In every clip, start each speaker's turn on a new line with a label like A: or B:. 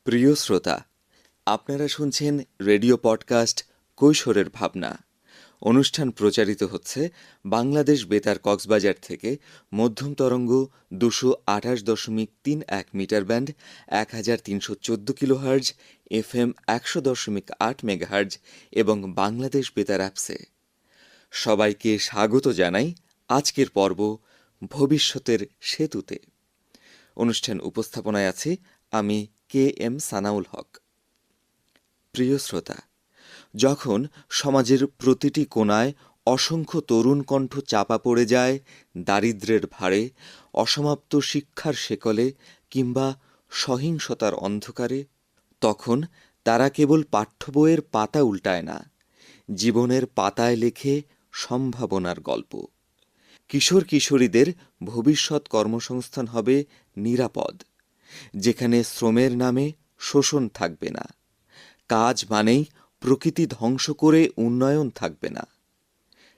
A: প্রিয় শ্রোতা, আপনারা শুনছেন রেডিও পডকাস্ট কৈশোরের ভাবনা। অনুষ্ঠান প্রচারিত হচ্ছে বাংলাদেশ বেতার কক্সবাজার থেকে মধ্যম তরঙ্গ 228.31 metre band, 1314 kilohertz, FM 100.8 megahertz এবং বাংলাদেশ বেতার অ্যাপসে। সবাইকে স্বাগত জানাই আজকের পর্ব ভবিষ্যতের সেতুতে। অনুষ্ঠান উপস্থাপনায় আছি আমি KM সানাউল হক। প্রিয় শ্রোতা, যখন সমাজের প্রতিটি কোণায় অসংখ্য তরুণ কণ্ঠ চাপা পড়ে যায় দারিদ্র্যের ভারে, অসমাপ্ত শিক্ষার শেকলে কিংবা সহিংসতার অন্ধকারে, তখন তারা কেবল পাঠ্য বইয়ের পাতা উল্টায় না, জীবনের পাতায় লেখে সম্ভাবনার গল্প। কিশোর কিশোরীদের ভবিষ্যৎ কর্মসংস্থান হবে নিরাপদ, যেখানে শ্রমের নামে শোষণ থাকবে না, কাজ মানেই প্রকৃতি ধ্বংস করে উন্নয়ন থাকবে না।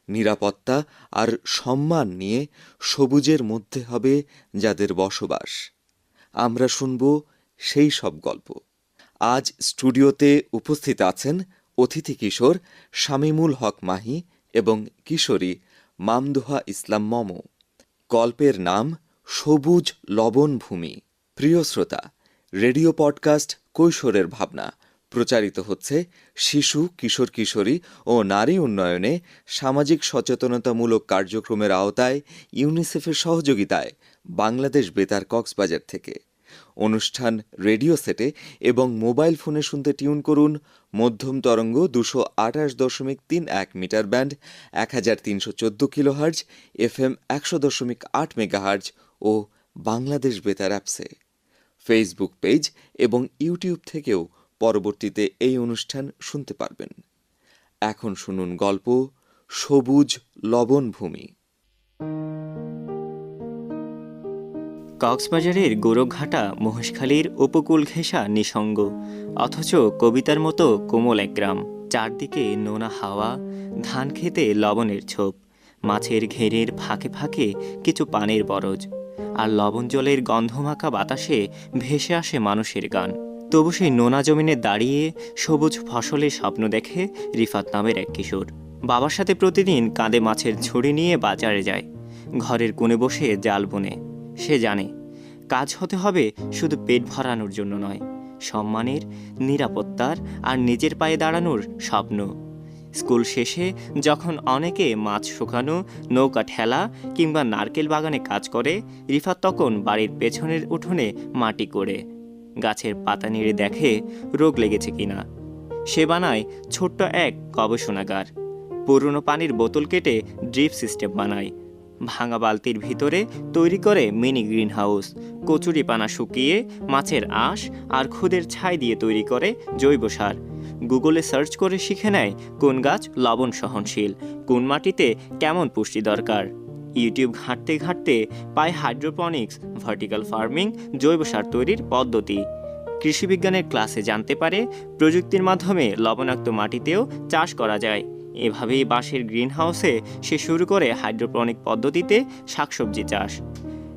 A: নিরাপত্তা আর সম্মান নিয়ে সবুজের মধ্যে হবে যাদের বসবাস। আমরা শুনব সেই সব গল্প। আজ স্টুডিওতে উপস্থিত আছেন অতিথি কিশোর শামীমুল হক মাহি এবং কিশোরী মামদোহা ইসলাম মম। গল্পের নাম সবুজ লবণভূমি। প্রিয় শ্রোতা, রেডিও পডকাস্ট কৈশোরের ভাবনা প্রচারিত হচ্ছে শিশু, কিশোর কিশোরী ও নারী উন্নয়নে সামাজিক সচেতনতামূলক কার্যক্রমের আওতায় ইউনিসেফের সহযোগিতায় বাংলাদেশ বেতার কক্সবাজার থেকে। অনুষ্ঠান রেডিও সেটে এবং মোবাইল ফোনে শুনতে টিউন করুন মধ্যম তরঙ্গ 228.31 metre band, 1314 kilohertz, FM 100.8 megahertz ও বাংলাদেশ বেতার অ্যাপসে। ফেসবুক পেজ এবং ইউটিউব থেকেও পরবর্তীতে এই অনুষ্ঠান শুনতে পারবেন। এখন শুনুন গল্প সবুজ লবণভূমি।
B: কক্সবাজারের গোরখঘাটা মহেশখালীর উপকূল ঘেঁষা নিসঙ্গ, অথচ কবিতার মতো কোমল এক গ্রাম। চারদিকে নোনা হাওয়া, ধান খেতে লবণের ছোপ, মাছের ঘেরের ফাঁকে ফাঁকে কিছু পানের বরজ, আর লবণ জলের গন্ধমাখা বাতাসে ভেসে আসে মানুষের গান। তবু সেই নোনা জমিনে দাঁড়িয়ে সবুজ ফসলের স্বপ্ন দেখে রিফাত নামের এক কিশোর। বাবার সাথে প্রতিদিন কাঁধে মাছের ঝুড়ি নিয়ে বাজারে যায়, ঘরের কোণে বসে জাল বুনে। সে জানে কাজ হতে হবে শুধু পেট ভরানোর জন্য নয়, সম্মানের, নিরাপত্তার আর নিজের পায়ে দাঁড়ানোর স্বপ্ন। স্কুল শেষে যখন অনেকে মাছ শুকানো, নৌকা ঠেলা কিংবা নারকেল বাগানে কাজ করে, রিফাত তখন বাড়ির পেছনের উঠোনে মাটি করে গাছের পাতা নেড়ে দেখে রোগ লেগেছে কিনা। সে বানায় ছোট্ট এক গবেষণাগার, পুরনো পানির বোতল কেটে ড্রিপ সিস্টেম বানায়, ভাঙা বালতির ভিতরে তৈরি করে মিনি গ্রিন হাউস, কচুরি পানা শুকিয়ে মাছের আঁশ আর খুদের ছাই দিয়ে তৈরি করে জৈব সার। গুগলে সার্চ করে শিখে নেয় কোন গাছ লবণ সহনশীল, কোন মাটিতে কেমন পুষ্টি দরকার। ইউটিউব ঘাঁটতে ঘাঁটতে পায় হাইড্রোপনিক্স, ভার্টিক্যাল ফার্মিং, জৈব সার তৈরির পদ্ধতি। কৃষিবিজ্ঞানের ক্লাসে জানতে পারে প্রযুক্তির মাধ্যমে লবণাক্ত মাটিতেও চাষ করা যায়। এভাবেই বাঁশের গ্রিন হাউসে সে শুরু করে হাইড্রোপনিক পদ্ধতিতে শাকসবজি চাষ।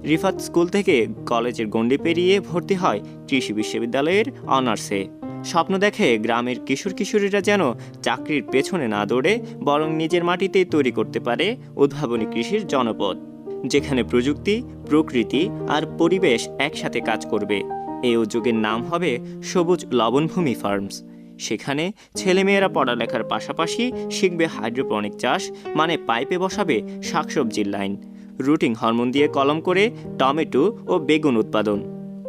B: রিফাত স্কুল থেকে কলেজের গণ্ডি পেরিয়ে ভর্তি হয় কৃষি বিশ্ববিদ্যালয়ের অনার্সে। স্বপ্ন দেখে গ্রামের কিশোর কিশোরীরা যেন চাকরির পেছনে না দৌড়ে বরং নিজের মাটিতেই তৈরি করতে পারে উদ্ভাবনী কৃষির জনপদ, যেখানে প্রযুক্তি, প্রকৃতি আর পরিবেশ একসাথে কাজ করবে। এই উদ্যোগের নাম হবে সবুজ লবণভূমি ফার্মস। সেখানে ছেলেমেয়েরা পড়ালেখার পাশাপাশি শিখবে হাইড্রোপনিক চাষ, মানে পাইপে বসাবে শাকসবজির লাইন, রুটিং হরমোন দিয়ে কলম করে টমেটো ও বেগুন উৎপাদন,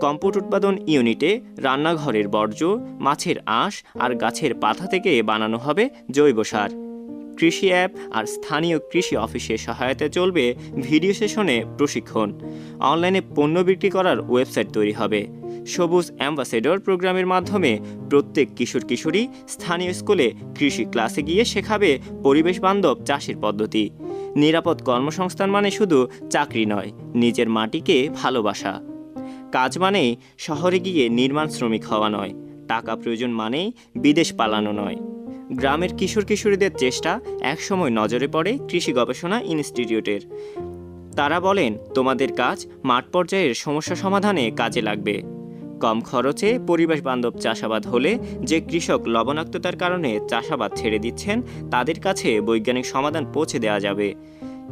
B: কম্পোট উৎপাদন ইউনিটে রান্নাঘরের বর্জ্য, মাছের আঁশ আর গাছের পাতা থেকে বানানো হবে জৈব সার। কৃষি অ্যাপ আর স্থানীয় কৃষি অফিসের সহায়তায় চলবে ভিডিও সেশনে প্রশিক্ষণ। অনলাইনে পণ্য বিক্রি করার ওয়েবসাইট তৈরি হবে। সবুজ অ্যাম্বাসেডর প্রোগ্রামের মাধ্যমে প্রত্যেক কিশোর কিশোরী স্থানীয় স্কুলে কৃষি ক্লাসে গিয়ে শেখাবে পরিবেশ বান্ধব চাষের পদ্ধতি। নিরাপদ কর্মসংস্থান মানে শুধু চাকরি নয়, নিজের মাটিকে ভালোবাসা। কাজ মানেই শহরে গিয়ে নির্মাণ শ্রমিক হওয়া নয়, টাকা প্রয়োজন মানেই বিদেশ পালানো নয়। গ্রামের কিশোর কিশোরীদের চেষ্টা একসময় নজরে পড়ে কৃষি গবেষণা ইনস্টিটিউটের। তারা বলেন, তোমাদের কাজ মাঠ পর্যায়ের সমস্যা সমাধানে কাজে লাগবে। কম খরচে পরিবেশ বান্ধব চাষাবাদ হলে যে কৃষক লবণাক্ততার কারণে চাষাবাদ ছেড়ে দিচ্ছেন তাদের কাছে বৈজ্ঞানিক সমাধান পৌঁছে দেওয়া যাবে।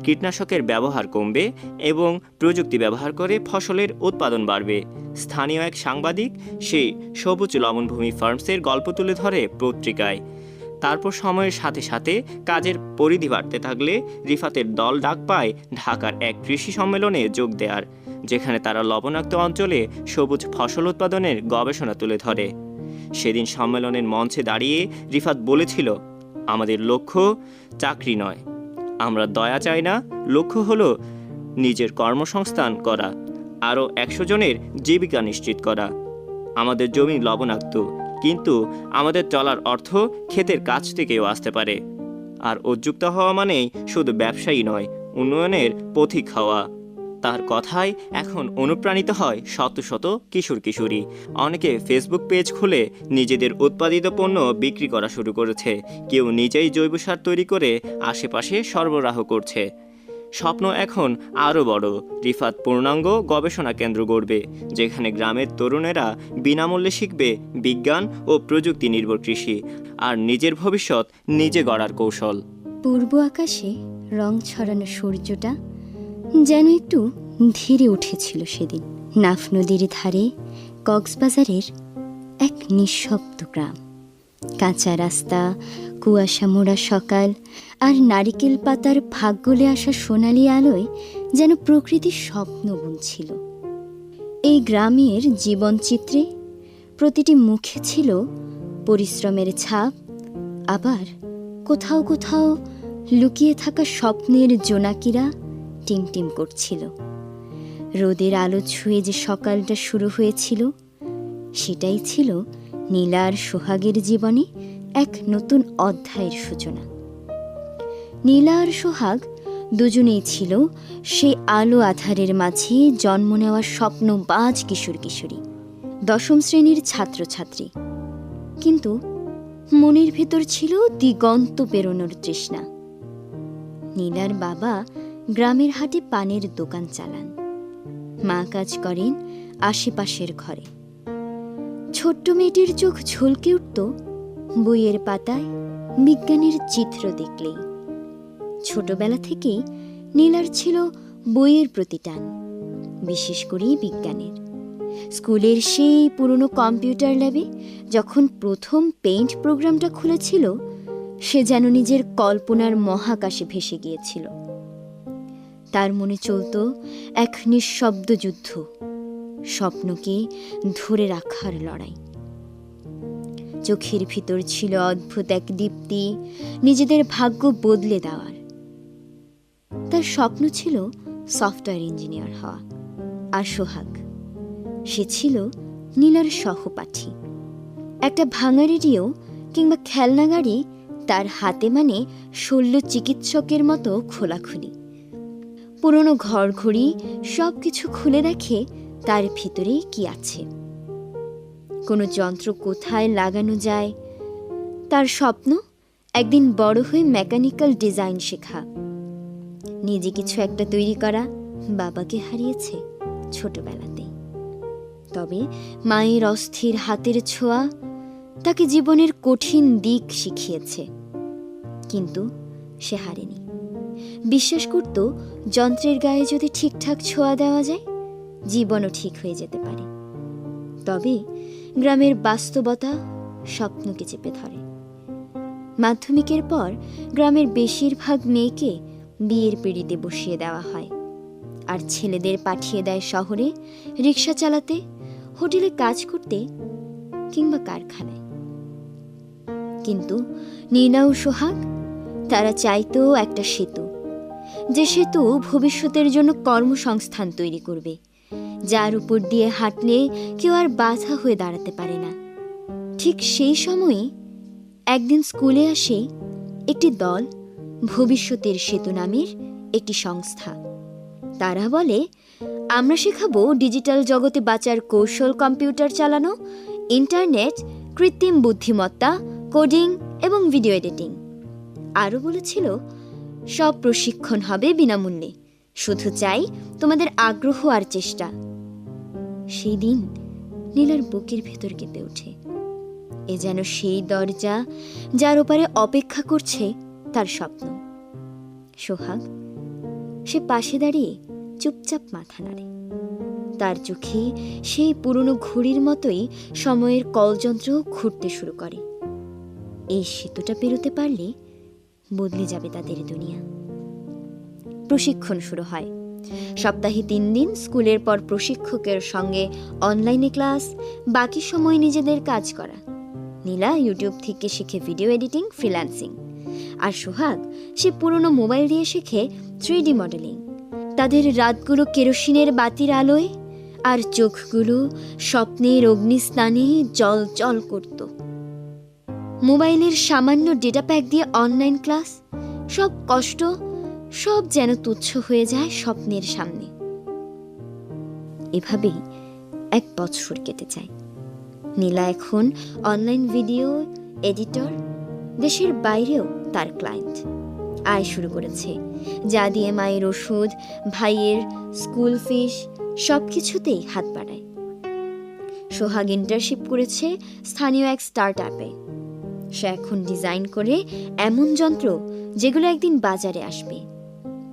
B: কীটনাশকের ব্যবহার কমবে এবং প্রযুক্তি ব্যবহার করে ফসলের উৎপাদন বাড়বে। স্থানীয় এক সাংবাদিক সেই সবুজ লবণভূমি ফার্মসের গল্প তুলে ধরে পত্রিকায়। তারপর সময়ের সাথে সাথে কাজের পরিধি বাড়তে থাকলে রিফাতের দল ডাক পায় ঢাকার এক কৃষি সম্মেলনে যোগ দেওয়ার, যেখানে তারা লবণাক্ত অঞ্চলে সবুজ ফসল উৎপাদনের গবেষণা তুলে ধরে। সেদিন সম্মেলনের মঞ্চে দাঁড়িয়ে রিফাত বলেছিল, আমাদের লক্ষ্য চাকরি নয়, আমরা দয়া চাই না, লক্ষ্য হলো নিজের কর্মসংস্থান করা, আরও 100 জনের জীবিকা নিশ্চিত করা। আমাদের জমি লবণাক্ত, কিন্তু আমাদের চলার অর্থ ক্ষেতের কাছ থেকেও আসতে পারে। আর উদ্যুক্ত হওয়া মানেই শুধু ব্যবসায়ী নয়, উন্নয়নের পথিক হওয়া। তার কথায় এখন অনুপ্রাণিত হয় শত শত কিশোর কিশোরী। অনেকে ফেসবুক পেজ খুলে নিজেদের উৎপাদিত পণ্য বিক্রি করা শুরু করেছে, কেউ নিজেই জৈব সার তৈরি করে আশেপাশে সরবরাহ করছে। স্বপ্ন এখন আরও বড়, রিফাত পূর্ণাঙ্গ গবেষণা কেন্দ্র গড়বে, যেখানে গ্রামের তরুণেরা বিনামূল্যে শিখবে বিজ্ঞান ও প্রযুক্তি নির্ভর কৃষি আর নিজের ভবিষ্যৎ নিজে গড়ার কৌশল।
C: পূর্ব আকাশে রং ছড়ানো সূর্যটা যেন একটু ধীরে উঠেছিল সেদিন। নাফ নদীর ধারে কক্সবাজারের এক নিঃশব্দ গ্রাম। কাঁচা রাস্তা, কুয়াশা মোড়া সকাল আর নারিকেল পাতার ফাঁক গলে আসা সোনালি আলোয় যেন প্রকৃতির স্বপ্ন বুনছিল। এই গ্রামের জীবনচিত্রে প্রতিটি মুখে ছিল পরিশ্রমের ছাপ, আবার কোথাও কোথাও লুকিয়ে থাকা স্বপ্নের জোনাকিরা টিমটিম করছিল। রোদের আলো ছুঁয়ে যে সকালটা শুরু হয়েছিল, সেটাই ছিল নীলা আর সোহাগের জীবনে এক নতুন অধ্যায়ের সূচনা। নীলা আর সোহাগ দুজনেই ছিল সেই আলো আধারের মাঝে জন্ম নেওয়ার স্বপ্নবাজ কিশোর কিশোরী, 10ম শ্রেণীর ছাত্রছাত্রী। কিন্তু মনের ভেতর ছিল দিগন্ত পেরোনোর তৃষ্ণা। নীলার বাবা গ্রামের হাটে পানের দোকান চালান, মা কাজ করেন আশেপাশের ঘরে। ছোট্ট মেয়েটির চোখ ঝলকে উঠত বইয়ের পাতায় বিজ্ঞানের চিত্র দেখলেই। ছোটবেলা থেকেই নীলার ছিল বইয়ের প্রতি টান, বিশেষ করে বিজ্ঞানের। স্কুলের সেই পুরনো কম্পিউটার ল্যাবে যখন প্রথম পেইন্ট প্রোগ্রামটা খুলেছিল, সে যেন নিজের কল্পনার মহাকাশে ভেসে গিয়েছিল। তার মনে চলত এক নিঃশব্দ যুদ্ধ, স্বপ্নকে ধরে রাখার লড়াই। চোখের ভিতর ছিল অদ্ভুত এক দীপ্তি, নিজেদের ভাগ্য বদলে দেওয়ার। তার স্বপ্ন ছিল সফটওয়্যার ইঞ্জিনিয়ার হওয়া। আর সোহাগ, সে ছিল নীলার সহপাঠী। একটা ভাঙা রেডিও কিংবা খেলনা গাড়ি তার হাতে মানে শল্য চিকিৎসকের মতো খোলাখুলি। পুরনো ঘরঘড়ি সব কিছু খুলে দেখে তার ভিতরে কি আছে, কোনো যন্ত্র কোথায় লাগানো যায়। তার স্বপ্ন একদিন বড় হয়ে মেকানিক্যাল ডিজাইন শেখা, নিজে কিছু একটা তৈরি করা। বাবাকে হারিয়েছে ছোটবেলাতেই, তবে মায়ের অস্থির হাতের ছোঁয়া তাকে জীবনের কঠিন দিক শিখিয়েছে। কিন্তু সে হারেনি, বিশ্বাস করত যন্ত্রের গায়ে যদি ঠিকঠাক ছোঁয়া দেওয়া যায়, জীবনও ঠিক হয়ে যেতে পারে। তবে গ্রামের বাস্তবতা স্বপ্নকে চেপে ধরে। মাধ্যমিকের পর গ্রামের বেশিরভাগ মেয়েকে বিয়ের পিঁড়িতে বসিয়ে দেওয়া হয়, আর ছেলেদের পাঠিয়ে দেয় শহরে রিক্সা চালাতে, হোটেলে কাজ করতে কিংবা কারখানায়। কিন্তু নীলা ও সোহাগ, তারা চাইতো একটা সেতু, যে সেতু ভবিষ্যতের জন্য কর্মসংস্থান তৈরি করবে, যার উপর দিয়ে হাঁটলে কেউ আর বাধা হয়ে দাঁড়াতে পারে না। ঠিক সেই সময়ে একদিন স্কুলে আসে একটি দল, ভবিষ্যতের সেতু নামের একটি সংস্থা। তারা বলে, আমরা শেখাবো ডিজিটাল জগতে বাঁচার কৌশল, কম্পিউটার চালানো, ইন্টারনেট, কৃত্রিম বুদ্ধিমত্তা, কোডিং এবং ভিডিও এডিটিং। আরও বলেছিল, সব প্রশিক্ষণ হবে বিনামূল্যে, শুধু চাই তোমাদের আগ্রহ আর চেষ্টা। সেই দিন নীলার বুকের ভেতর কেঁপে ওঠে। এ যেন সেই দরজা যার ওপারে অপেক্ষা করছে তার স্বপ্ন। সোহাগ, সে পাশে দাঁড়িয়ে চুপচাপ মাথা নাড়ে। তার চোখে সেই পুরনো ঘড়ির মতোই সময়ের কলযন্ত্র ঘুরতে শুরু করে। এই সেতুটা পেরোতে পারলে বদলে যাবে তাদের দুনিয়া। প্রশিক্ষণ শুরু হয়। সপ্তাহে 3 দিন স্কুলের পর প্রশিক্ষকের সঙ্গে অনলাইনে ক্লাস, বাকি সময় নিজেদের কাজ করা। নীলা ইউটিউব থেকে শেখে ভিডিও এডিটিং, ফ্রিল্যান্সিং। আর সোহাগ, সে পুরনো মোবাইল দিয়ে শেখে 3D মডেলিং। তাদের রাতগুলো কেরোসিনের বাতির আলোয় আর চোখগুলো স্বপ্নের অগ্নিস্নানে জল করত। মোবাইলের সামান্য ডেটা প্যাক দিয়ে অনলাইন ক্লাস, সব কষ্ট সব যেন তুচ্ছ হয়ে যায় স্বপ্নের সামনে। এভাবেই 1 বছর কেটে যায়। নীলা এখন অনলাইন ভিডিও এডিটর। দেশের বাইরেও তার ক্লায়েন্ট। আয় শুরু করেছে, যা দিয়ে মায়ের ওষুধ, ভাইয়ের স্কুল ফিস সব কিছুতেই হাত বাড়ায়। সোহাগ ইন্টার্নশিপ করেছে স্থানীয় এক স্টার্ট আপে। সে এখন ডিজাইন করে এমন যন্ত্র যেগুলো একদিন বাজারে আসবে।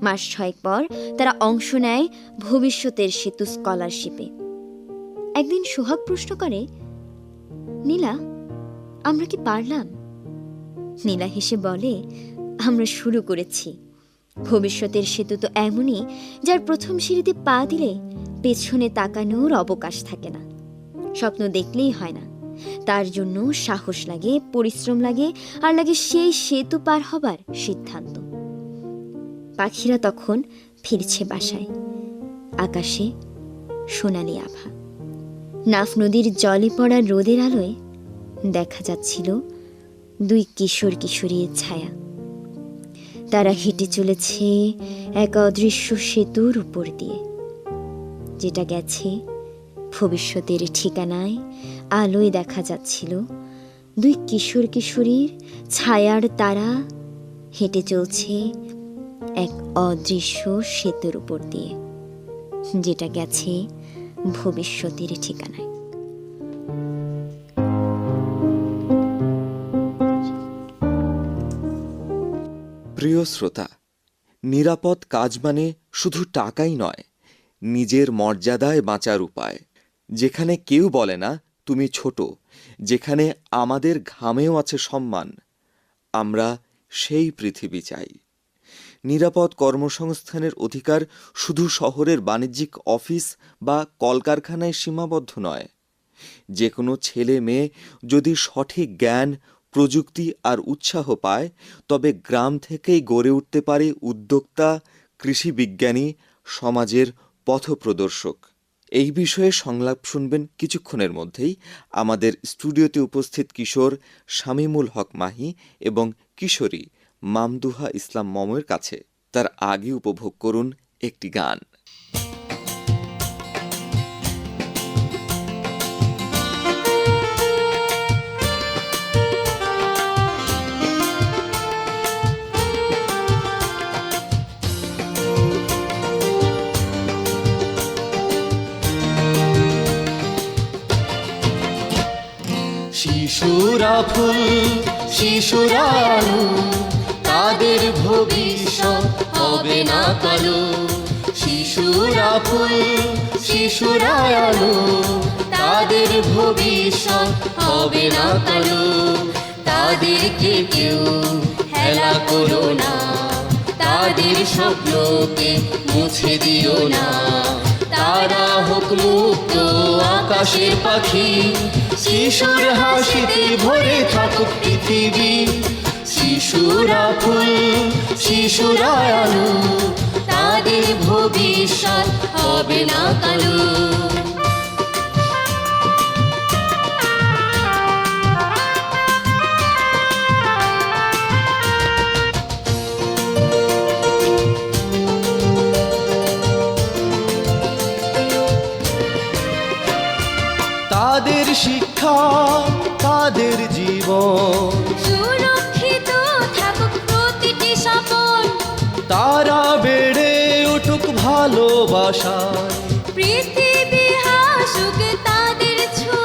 C: মাস 6 পর তারা অংশ নেয় ভবিষ্যতের সেতু স্কলারশিপে। একদিন সোহাগ প্রশ্ন করে, নীলা, আমরা কি পারলাম? নীলা হেসে বলে, আমরা শুরু করেছি। ভবিষ্যতের সেতু তো এমনই, যার প্রথম সিঁড়িতে পা দিলে পেছনে তাকানোর অবকাশ থাকে না। স্বপ্ন দেখলেই হয় না, তার জন্য সাহস লাগে, পরিশ্রম লাগে, আর লাগে সেই সেতু পার হবার সিদ্ধান্ত। পাখিরা তখন ফিরছে বাসায়। আকাশে সোনালি আভা। নাফ নদীর জলে পড়া রোদের আলোয় দেখা যাচ্ছিল 2 কিশোর কিশোরীর ছায়া। তারা হেঁটে চলেছে এক অদৃশ্য সেতুর উপর দিয়ে, যেটা গেছে ভবিষ্যতের ঠিকানায়। আলোয় দেখা যাচ্ছিল 2 কিশোর কিশোরীর ছায়ার তারা হেঁটে চলছে এক অদৃশ্য সেতুর উপর দিয়ে, যেটা গেছে ভবিষ্যতের ঠিকানায়।
A: প্রিয় শ্রোতা, নিরাপদ কাজ মানে শুধু টাকাই নয়, নিজের মর্যাদায় বাঁচার উপায়। যেখানে কেউ বলে না তুমি ছোট, যেখানে আমাদের ঘামেও আছে সম্মান, আমরা সেই পৃথিবী চাই। নিরাপদ কর্মসংস্থানের অধিকার শুধু শহরের বাণিজ্যিক অফিস বা কলকারখানায় সীমাবদ্ধ নয়। যে কোনো ছেলে মেয়ে যদি সঠিক জ্ঞান, প্রযুক্তি আর উৎসাহ পায়, তবে গ্রাম থেকেই গড়ে উঠতে পারে উদ্যোক্তা, কৃষি বিজ্ঞানী, সমাজের পথপ্রদর্শক। এই বিষয়ে সংলাপ শুনবেন কিছুক্ষণের মধ্যেই আমাদের স্টুডিওতে উপস্থিত কিশোর শামীমুল হক মাহি এবং কিশোরী মামদুহা ইসলাম মমের কাছে। তার আগে উপভোগ করুন একটি গান।
D: শিশুরা ফুল, শিশুরা আলো, তাদের ভবিষ্যৎ হবে না কালো। শিশুরা ফুল, শিশুরা আলো, তাদের ভবিষ্যৎ হবে না কালো। তাদেরকে কেউ হেলা করো না, তাদের স্বপ্নকে মুছে দিও না। তারা হোক মুক্ত আকাশের পাখি, শিশুর হাসিতে ভরে থাকুক পৃথিবী। শিশুরা ফুল, শিশুরা আলো, তাদের ভবিষ্যৎ হবে না কালো। তাদের শিক্ষা, তাদের জীবন
E: সুরক্ষিত থাকুক প্রতিটি স্বপন।
D: তারা বেড়ে উঠুক ভালোবাসায়,
E: পৃথিবী হাসুক তাদের ছোঁয়ায়।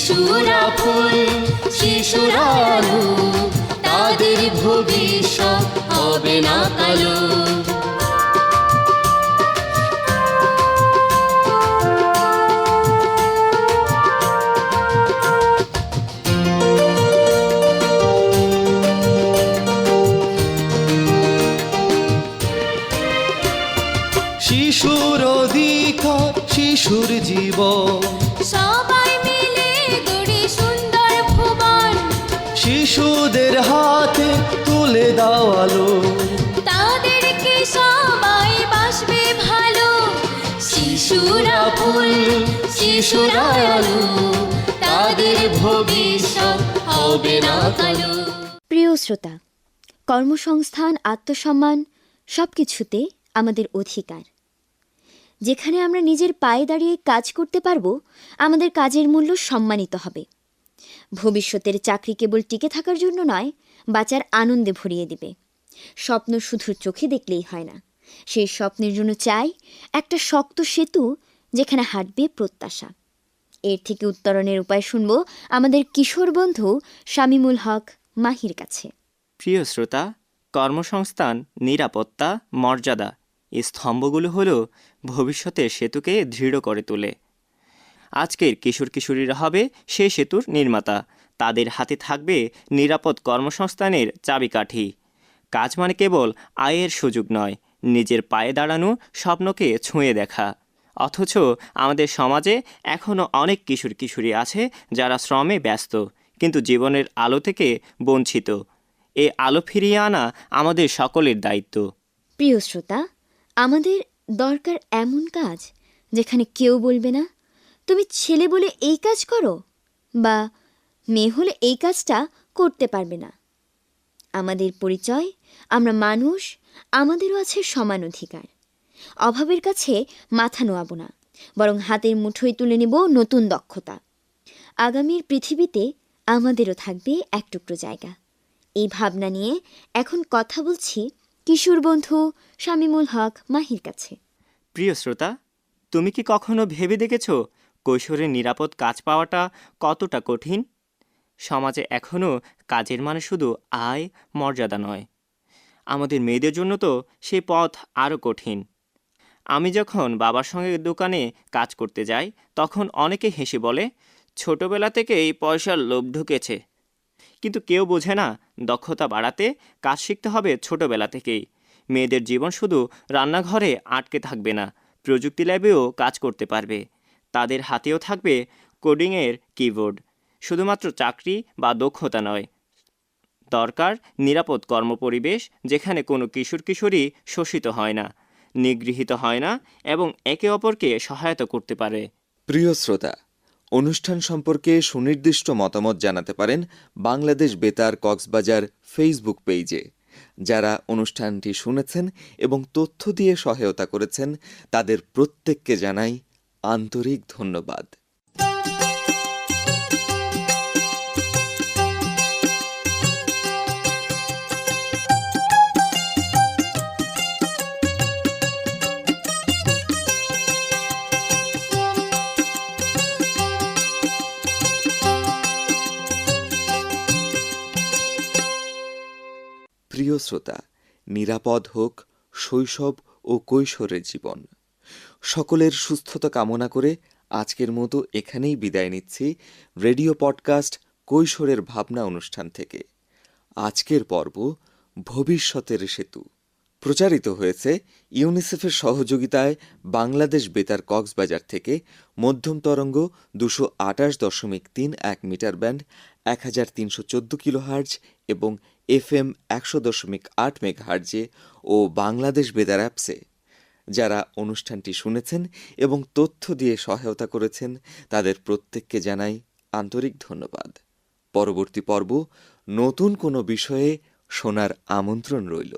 E: শিশুরা ফুল শিশুরা আলো, তাদের ভবিষ্যৎ হবে না কালো।
D: শিশুর অধিকার শিশুর জীবন,
E: সবাই মিলে গড়ি সুন্দর ভুবন,
D: শিশুদের হাতে তুলে দাও আলো।
E: তাদেরকে সবাই বাসবে ভালো। শিশুরা ফুল শিশুরা আলো, তাদের ভবিষ্যৎ হবে না কালো।
C: প্রিয় শ্রোতা, কর্মসংস্থান, আত্মসম্মান সবকিছুতে আমাদের অধিকার। যেখানে আমরা নিজের পায়ে দাঁড়িয়ে কাজ করতে পারবো, আমাদের কাজের মূল্য সম্মানিত হবে। ভবিষ্যতের চাকরি কেবল টিকে থাকার জন্য নয়, বাঁচার আনন্দে ভরিয়ে দিবে। স্বপ্ন শুধু চোখে দেখলেই হয় না, সেই স্বপ্নের জন্য চাই একটা শক্ত সেতু, যেখানে হাঁটবে প্রত্যাশা। এর থেকে উত্তরণের উপায় শুনব আমাদের কিশোর বন্ধু শামীমুল হক মাহির কাছে।
B: প্রিয় শ্রোতা, কর্মসংস্থান, নিরাপত্তা, মর্যাদা এই স্তম্ভগুলো হলো ভবিষ্যতের সেতুকে দৃঢ় করে তোলে। আজকের কিশোর কিশোরীরা হবে সেই সেতুর নির্মাতা। তাদের হাতে থাকবে নিরাপদ কর্মসংস্থানের চাবিকাঠি। কাজ মানে কেবল আয়ের সুযোগ নয়, নিজের পায়ে দাঁড়ানো স্বপ্নকে ছুঁয়ে দেখা। অথচ আমাদের সমাজে এখনও অনেক কিশোর কিশোরী আছে যারা শ্রমে ব্যস্ত, কিন্তু জীবনের আলো থেকে বঞ্চিত। এ আলো ফিরিয়ে আনা আমাদের সকলের দায়িত্ব।
C: প্রিয় শ্রোতা, আমাদের দরকার এমন কাজ যেখানে কেউ বলবে না তুমি ছেলে বলে এই কাজ করো, বা মেয়ে হলে এই কাজটা করতে পারবে না। আমাদের পরিচয়, আমরা মানুষ, আমাদেরও আছে সমান অধিকার। অভাবের কাছে মাথা নোয়াবো না, বরং হাতের মুঠোয় তুলে নেব নতুন দক্ষতা। আগামীর পৃথিবীতে আমাদেরও থাকবে এক টুকরো জায়গা। এই ভাবনা নিয়ে এখন কথা বলছি কিশোর বন্ধু শামীমুল হক মাহির কাছে।
B: প্রিয় শ্রোতা, তুমি কি কখনো ভেবে দেখেছ কৈশোরের নিরাপদ কাজ পাওয়াটা কতটা কঠিন? সমাজে এখনও কাজের মানে শুধু আয়, মর্যাদা নয়। আমাদের মেয়েদের জন্য তো সেই পথ আরও কঠিন। আমি যখন বাবার সঙ্গে দোকানে কাজ করতে যাই, তখন অনেকে হেসে বলে, ছোটবেলা থেকেই পয়সার লোভ ঢুকেছে। কিন্তু কেউ বোঝে না, দক্ষতা বাড়াতে কাজ শিখতে হবে ছোটবেলা থেকেই। মেয়েদের জীবন শুধু রান্নাঘরে আটকে থাকবে না, প্রযুক্তি ল্যাবেও কাজ করতে পারবে। তাদের হাতেও থাকবে কোডিংয়ের কিবোর্ড। শুধুমাত্র চাকরি বা দক্ষতা নয়, দরকার নিরাপদ কর্মপরিবেশ, যেখানে কোনো কিশোর কিশোরী শোষিত হয় না, নিগৃহীত হয় না এবং একে অপরকে সহায়তা করতে পারে।
A: প্রিয় শ্রোতা, অনুষ্ঠান সম্পর্কে সুনির্দিষ্ট মতামত জানাতে পারেন বাংলাদেশ বেতার কক্সবাজার ফেসবুক পেজে। যারা অনুষ্ঠানটি শুনেছেন এবং তথ্য দিয়ে সহায়তা করেছেন, তাদের প্রত্যেককে জানাই আন্তরিক ধন্যবাদ। প্রিয় শ্রোতা, নিরাপদ হোক শৈশব ও কৈশোরের জীবন। সকলের সুস্থতা কামনা করে আজকের মতো এখানেই বিদায় নিচ্ছি রেডিও পডকাস্ট কৈশোরের ভাবনা অনুষ্ঠান থেকে। আজকের পর্ব ভবিষ্যতের সেতু প্রচারিত হয়েছে ইউনিসেফের সহযোগিতায় বাংলাদেশ বেতার কক্সবাজার থেকে মধ্যম তরঙ্গ 228.31 মিটার ব্যান্ড 1314 কিলোহার্জ এবং FM 100.8 মেগাহার্জে ও বাংলাদেশ বেতার অ্যাপসে। যারা অনুষ্ঠানটি শুনেছেন এবং তথ্য দিয়ে সহায়তা করেছেন, তাদের প্রত্যেককে জানাই আন্তরিক ধন্যবাদ। পরবর্তী পর্ব নতুন কোনো বিষয়ে শোনার আমন্ত্রণ রইল।